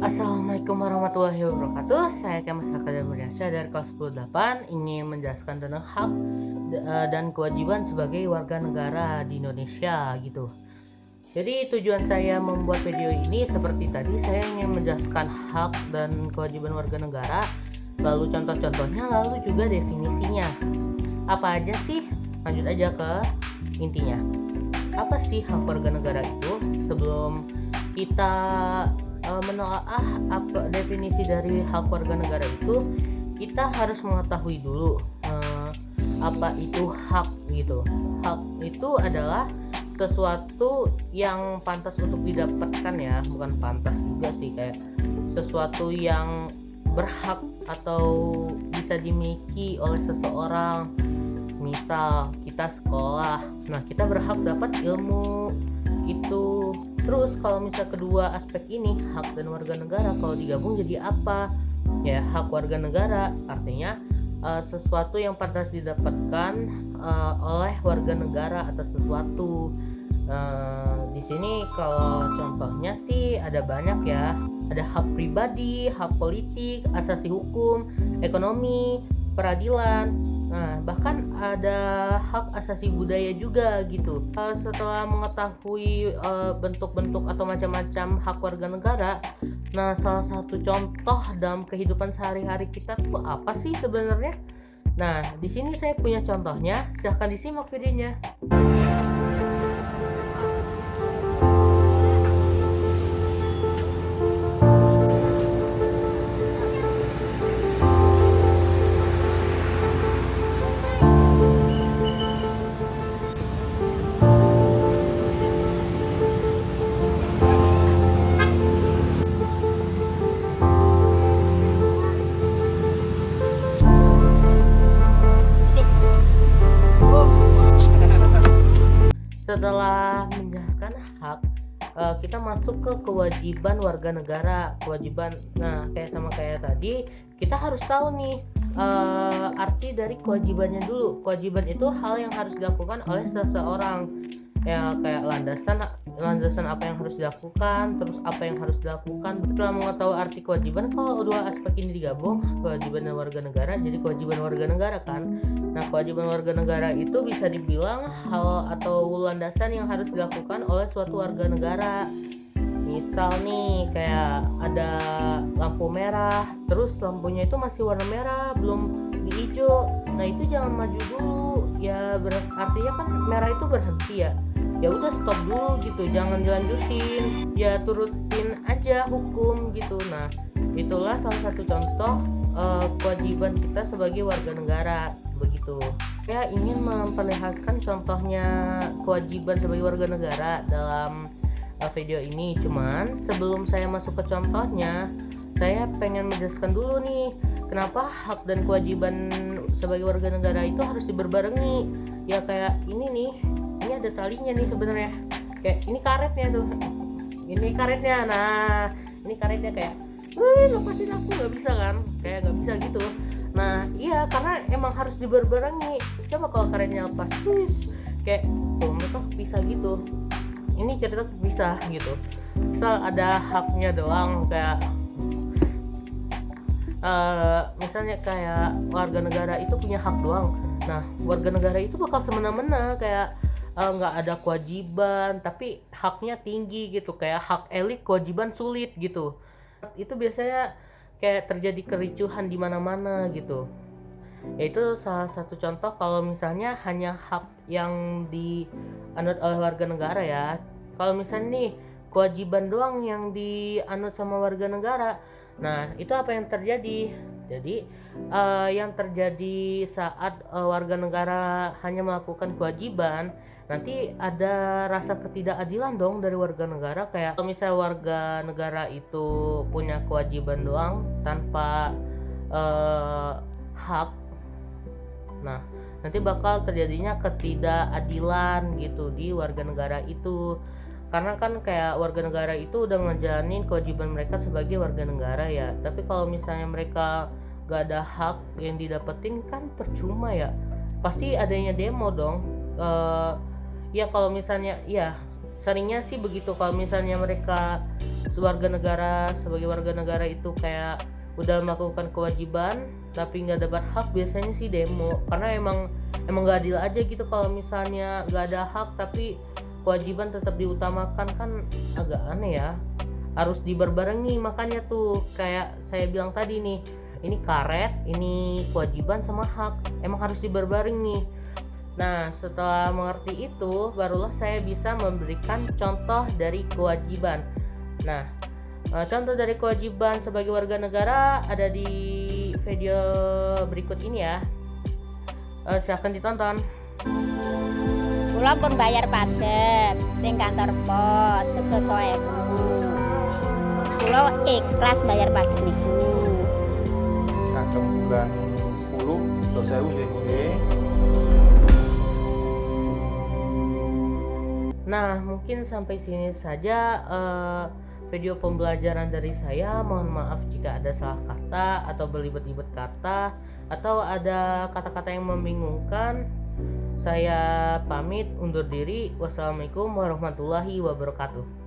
Assalamualaikum warahmatullahi wabarakatuh. Saya Kemas Rakadar Muriansyah dari kelas 108 ingin menjelaskan tentang hak dan kewajiban sebagai warga negara di Indonesia gitu. Jadi tujuan saya membuat video ini seperti tadi, saya ingin menjelaskan hak dan kewajiban warga negara, lalu contoh-contohnya, lalu juga definisinya. Apa aja sih? Lanjut aja ke intinya. Apa sih hak warga negara itu? Sebelum kita menelaah apa definisi dari hak warga negara itu, kita harus mengetahui dulu apa itu hak gitu. Hak itu adalah sesuatu yang pantas untuk didapatkan ya, bukan pantas juga sih, kayak sesuatu yang berhak atau bisa dimiliki oleh seseorang. Misal kita sekolah, nah kita berhak dapat ilmu gitu. Terus kalau misal kedua aspek ini, hak dan warga negara, kalau digabung jadi apa? Ya, hak warga negara artinya sesuatu yang pantas didapatkan oleh warga negara atas sesuatu. Di sini kalau contohnya sih ada banyak ya. Ada hak pribadi, hak politik, asasi hukum, ekonomi, peradilan. Nah, bahkan ada hak asasi budaya juga gitu. Setelah mengetahui bentuk-bentuk atau macam-macam hak warga negara, nah salah satu contoh dalam kehidupan sehari-hari kita tuh apa sih sebenarnya? Nah, di sini saya punya contohnya. Silahkan disimak videonya. Setelah menjelaskan hak, kita masuk ke kewajiban warga negara. Kewajiban, nah kayak tadi, kita harus tahu nih arti dari kewajibannya dulu. Kewajiban itu hal yang harus dilakukan oleh seseorang, ya kayak landasan apa yang harus dilakukan, terus apa yang harus dilakukan. Setelah mengetahui arti kewajiban, kalau dua aspek ini digabung, kewajiban dan warga negara, jadi kewajiban warga negara kan. Nah, kewajiban warga negara itu bisa dibilang hal atau landasan yang harus dilakukan oleh suatu warga negara. Misal nih, kayak ada lampu merah, terus lampunya itu masih warna merah, belum di hijau. Nah, itu jangan maju dulu. Ya, artinya kan merah itu berhenti ya. Ya udah, stop dulu gitu, jangan dilanjutin. Ya turutin aja hukum gitu. Nah, itulah salah satu contoh kewajiban kita sebagai warga negara begitu. Saya ingin memperlihatkan contohnya kewajiban sebagai warga negara dalam video ini. Cuman sebelum saya masuk ke contohnya, saya pengen menjelaskan dulu nih, kenapa hak dan kewajiban sebagai warga negara itu harus diberbarengi. Ya kayak ini nih, ini ada talinya nih sebenarnya. Kayak ini karetnya tuh. Ini karetnya. Nah, ini karetnya kayak lepasin aku, nggak bisa kan, kayak nggak bisa gitu. Nah iya, karena emang harus diberbarengi. Coba kalau karetnya lepas, kayak tuh mereka bisa gitu. Ini cerita bisa gitu. Misal ada haknya doang, kayak misalnya kayak warga negara itu punya hak doang. Nah, warga negara itu bakal semena-mena, kayak nggak ada kewajiban tapi haknya tinggi gitu, kayak hak elit kewajiban sulit gitu. Itu biasanya kayak terjadi kericuhan di mana-mana gitu. Yaitu salah satu contoh kalau misalnya hanya hak yang dianut oleh warga negara ya. Kalau misalnya nih kewajiban doang yang dianut sama warga negara, nah itu apa yang terjadi? Jadi yang terjadi saat warga negara hanya melakukan kewajiban, nanti ada rasa ketidakadilan dong dari warga negara. Kayak kalau misalnya warga negara itu punya kewajiban doang tanpa hak, nah nanti bakal terjadinya ketidakadilan gitu di warga negara itu. Karena kan kayak warga negara itu udah ngejalanin kewajiban mereka sebagai warga negara ya, tapi kalau misalnya mereka gak ada hak yang didapetin kan percuma ya, pasti adanya demo dong. Ya kalau misalnya ya seringnya sih begitu, kalau misalnya mereka sebagai warga negara itu kayak udah melakukan kewajiban tapi nggak dapat hak, biasanya sih demo, karena emang nggak adil aja gitu kalau misalnya nggak ada hak tapi kewajiban tetap diutamakan, kan agak aneh ya, harus dibarbarengi. Makanya tuh kayak saya bilang tadi nih, ini karet, ini kewajiban sama hak, emang harus dibarbarengi. Nah, setelah mengerti itu barulah saya bisa memberikan contoh dari kewajiban. Nah, contoh dari kewajiban sebagai warga negara ada di video berikut ini ya. Silahkan ditonton. Kula pun bayar pajak ning kantor pos sedasa 1000. Kula ikhlas bayar pajak niku. Kagem bulan 10 sedasa 1000 nggih. Nah, mungkin sampai sini saja video pembelajaran dari saya. Mohon maaf jika ada salah kata atau belibet-libet kata atau ada kata-kata yang membingungkan. Saya pamit undur diri. Wassalamualaikum warahmatullahi wabarakatuh.